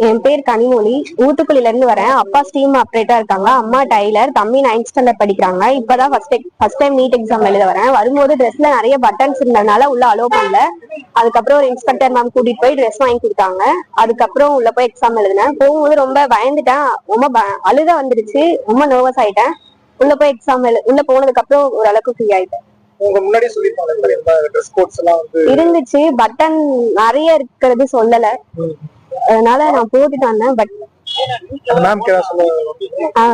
என் பேர் கனிமொழி, ஊத்துக்குளில இருந்து வரேன். அப்பா ஸ்டீம் ஆப்ரேட்டரா இருக்காங்க, அம்மா டைலர், தம்பி 9th ஸ்டாண்டர்ட் படிக்கிறாங்க. இப்பதான் ஃபர்ஸ்ட் டைம் நீட் எக்ஸாம் எழுத வரேன். வரும்போது ட்ரெஸ்ல நிறைய பட்டன்ஸ் இருந்ததுனால உள்ள அலோ பண்ணல. அதுக்கப்புறம் ஒரு இன்ஸ்பெக்டர் மேம் கூட்டிட்டு போய் ட்ரெஸ் வாங்கி கொடுத்தாங்க. அதுக்கப்புறம் உள்ள போய் எக்ஸாம் எழுதினேன். போகும்போது ரொம்ப பயந்துட்டேன், ரொம்ப அழுத வந்துருச்சு, ரொம்ப நர்வஸ் ஆயிட்டேன். உள்ள போய் உள்ள போனதுக்கு அப்புறம் ஓரளவுக்கு ஃப்ரீ ஆயிட்டேன். முன்னாடி இருந்துச்சு, பட்டன் நிறைய இருக்கிறது சொல்லல, அதனால நான் போட்டுட்டு வந்தேன். பட்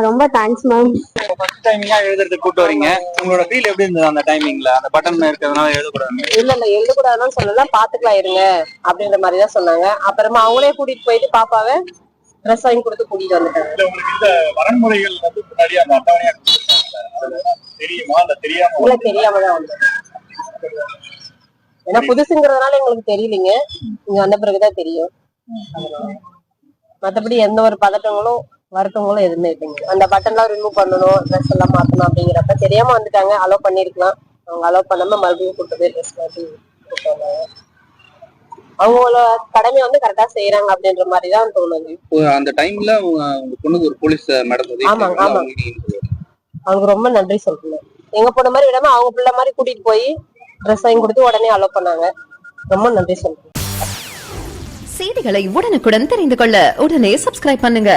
ரொம்ப தேங்க்ஸ் மேம். ஃபர்ஸ்ட் டைமிங்கா எழுதுறதுக்கு கூட்டு வரீங்க, உங்களோட ஃபீல் எப்படி இருந்தது அந்த டைமிங்ல? அந்த பட்டன் இருக்கிறதுனால எழுதக்கூடாது? இல்ல எழுதக்கூடாதுன்னு சொல்லல, பாத்துக்கலாம் இருங்க அப்படின்ற மாதிரிதான் சொன்னாங்க. அப்புறமா அவங்களே கூட்டிட்டு போயிட்டு பாப்பாவை ட்ரெஸ் வாங்கி கொடுத்து கூட்டிட்டு வந்துட்டாங்க. உங்களுக்கு இந்த வரன்முறைகள் வந்து முன்னாடி அந்த அட்டவணையா தெரியுமா இல்ல தெரியாம? இல்ல தெரியாமதான் வந்தேன். ஏன்னா புதுசுங்கிறதுனால எங்களுக்கு தெரியலீங்க, இங்க வந்த பிறகுதான் தெரியும். மத்தபடி எந்த ஒரு பதட்டங்களும் வருத்தங்களும் எதுவுமே இல்லைங்க. அந்த பட்டன் எல்லாம் ரிமூவ் பண்ணணும், ட்ரெஸ் எல்லாம் மாத்தணும் அப்படிங்கிறப்ப தெரியாம வந்துட்டாங்க. அலோ பண்ணிருக்கலாம், அவங்க அலோ பண்ணாம மறுபடியும் கூட்டு போய் ட்ரெஸ் மாத்தி அவங்களோட கடமையை வந்து கரெக்டா செய்யறாங்க அப்படின்ற மாதிரிதான் தோணுது. அந்த டைம்ல உங்க பொண்ணுக்கு ஒரு போலீஸ் மேடம் ஆமாங்க அவங்களுக்கு ரொம்ப நன்றி சொல்றேன். எங்க பொண்ணு மாதிரி விடாம அவங்க பிள்ளை மாதிரி கூட்டிட்டு போய் ட்ரெஸ் வாங்கி கொடுத்து உடனே அலோ பண்ணாங்க. ரொம்ப நன்றி சொல்றேன். செய்திகளை உடனுக்குடன் தெரிந்து கொள்ள உடனே சப்ஸ்கிரைப் பண்ணுங்க.